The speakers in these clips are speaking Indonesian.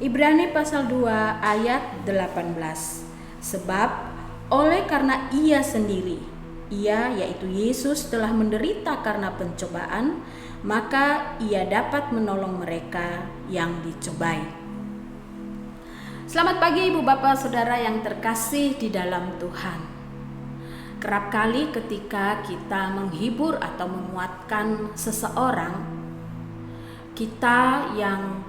Ibrani pasal 2 ayat 18. Sebab oleh karena ia sendiri, ia yaitu Yesus telah menderita karena pencobaan, maka ia dapat menolong mereka yang dicobai. Selamat pagi Ibu Bapak Saudara yang terkasih di dalam Tuhan. Kerap kali ketika kita menghibur atau menguatkan seseorang, kita yang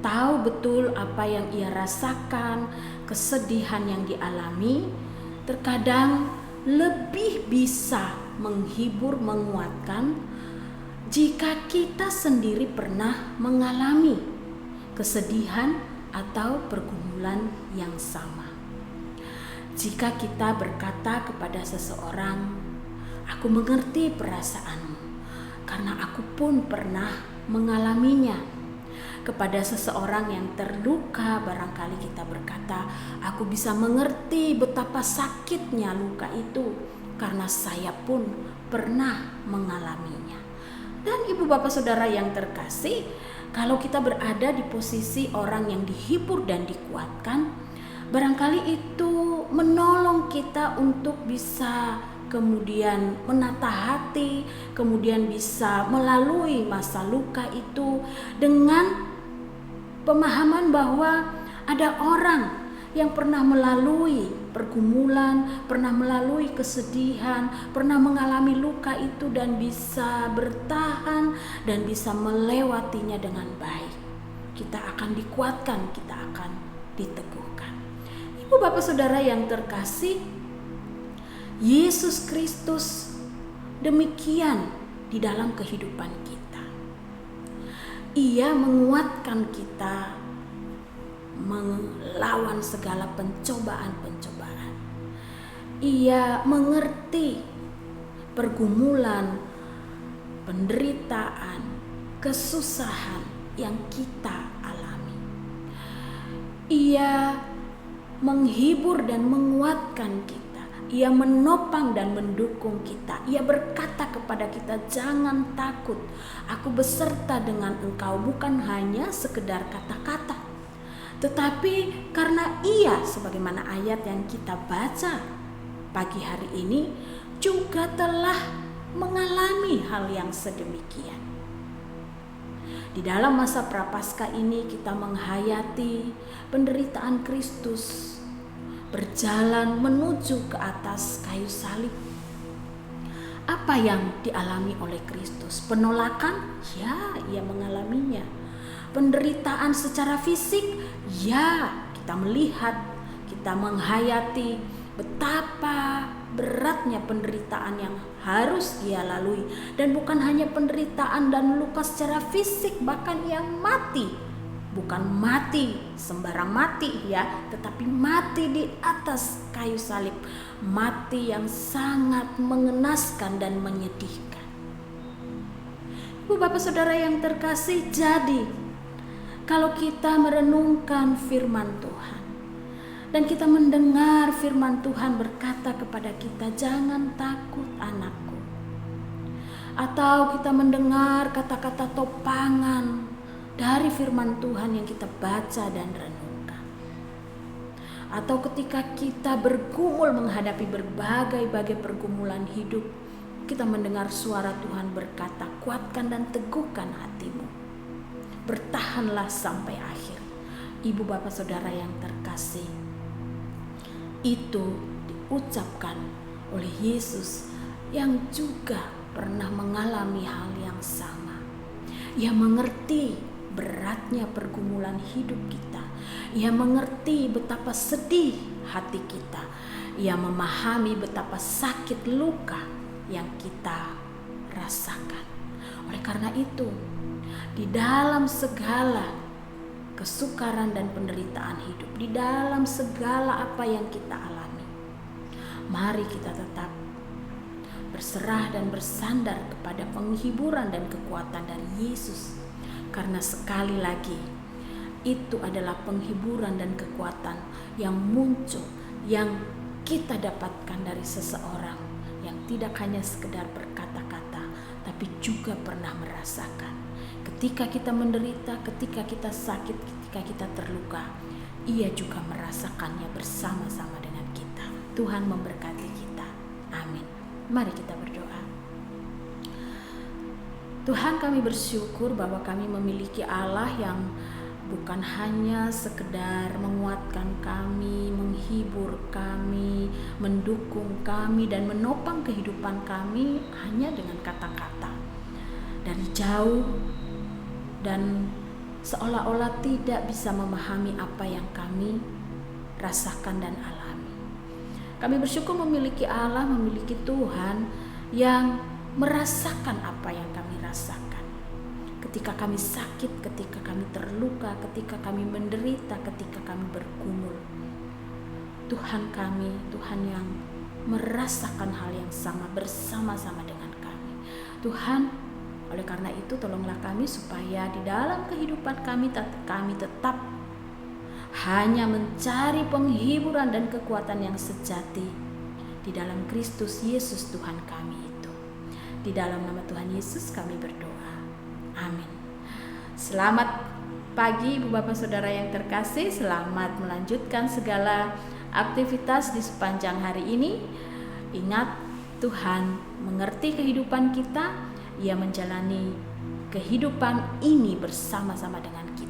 tahu betul apa yang ia rasakan, kesedihan yang dialami, terkadang lebih bisa menghibur, menguatkan jika kita sendiri pernah mengalami kesedihan atau pergumulan yang sama. Jika kita berkata kepada seseorang, "Aku mengerti perasaanmu, karena aku pun pernah mengalaminya." Kepada seseorang yang terluka, barangkali kita berkata, "Aku bisa mengerti betapa sakitnya luka itu, karena saya pun pernah mengalaminya." Dan Ibu Bapak Saudara yang terkasih, kalau kita berada di posisi orang yang dihibur dan dikuatkan, barangkali itu menolong kita untuk bisa kemudian menata hati, kemudian bisa melalui masa luka itu dengan pemahaman bahwa ada orang yang pernah melalui pergumulan, pernah melalui kesedihan, pernah mengalami luka itu dan bisa bertahan dan bisa melewatinya dengan baik. Kita akan dikuatkan, kita akan diteguhkan. Ibu Bapak Saudara yang terkasih, Yesus Kristus demikian di dalam kehidupan kita. Ia menguatkan kita melawan segala pencobaan-pencobaan. Ia mengerti pergumulan, penderitaan, kesusahan yang kita alami. Ia menghibur dan menguatkan kita. Ia menopang dan mendukung kita. Ia berkata kepada kita, "Jangan takut, aku beserta dengan engkau." Bukan hanya sekedar kata-kata, tetapi karena ia, sebagaimana ayat yang kita baca pagi hari ini, juga telah mengalami hal yang sedemikian. Di dalam masa prapaskah ini kita menghayati penderitaan Kristus berjalan menuju ke atas kayu salib. Apa yang dialami oleh Kristus? Penolakan? Ya, ia mengalaminya. Penderitaan secara fisik? Ya, kita melihat, kita menghayati betapa beratnya penderitaan yang harus ia lalui. Dan bukan hanya penderitaan dan luka secara fisik, bahkan ia mati. Bukan mati sembarang mati ya, tetapi mati di atas kayu salib. Mati yang sangat mengenaskan dan menyedihkan. Ibu Bapak Saudara yang terkasih, jadi kalau kita merenungkan firman Tuhan dan kita mendengar firman Tuhan berkata kepada kita, "Jangan takut anakku." Atau kita mendengar kata-kata topangan dari firman Tuhan yang kita baca dan renungkan. Atau ketika kita bergumul menghadapi berbagai pergumulan hidup, kita mendengar suara Tuhan berkata, "Kuatkan dan teguhkan hatimu. Bertahanlah sampai akhir." Ibu Bapak Saudara yang terkasih, itu diucapkan oleh Yesus yang juga pernah mengalami hal yang sama. Ia mengerti beratnya pergumulan hidup kita. Ia mengerti betapa sedih hati kita. Ia memahami betapa sakit luka yang kita rasakan. Oleh karena itu, di dalam segala kesukaran dan penderitaan hidup, di dalam segala apa yang kita alami, mari kita tetap berserah dan bersandar kepada penghiburan dan kekuatan dari Yesus. Karena sekali lagi, itu adalah penghiburan dan kekuatan yang muncul, yang kita dapatkan dari seseorang yang tidak hanya sekedar berkata-kata, tapi juga pernah merasakan. Ketika kita menderita, ketika kita sakit, ketika ketika kita terluka, Ia juga merasakannya bersama-sama dengan kita. Tuhan memberkati kita. Amin. Mari kita berdoa. Tuhan, kami bersyukur bahwa kami memiliki Allah yang bukan hanya sekedar menguatkan kami, menghibur kami, mendukung kami, dan menopang kehidupan kami hanya dengan kata-kata. Dari jauh dan seolah-olah tidak bisa memahami apa yang kami rasakan dan alami. Kami bersyukur memiliki Allah, memiliki Tuhan yang merasakan apa yang kami rasakan. Ketika kami sakit, ketika kami terluka, ketika kami menderita, ketika kami bergumul. Tuhan kami, Tuhan yang merasakan hal yang sama bersama-sama dengan kami. Tuhan, oleh karena itu tolonglah kami supaya di dalam kehidupan kami tetap hanya mencari penghiburan dan kekuatan yang sejati di dalam Kristus Yesus Tuhan kami itu. Di dalam nama Tuhan Yesus kami berdoa. Amin. Selamat pagi Ibu Bapak Saudara yang terkasih. Selamat melanjutkan segala aktivitas di sepanjang hari ini. Ingat, Tuhan mengerti kehidupan kita. Ia menjalani kehidupan ini bersama-sama dengan kita.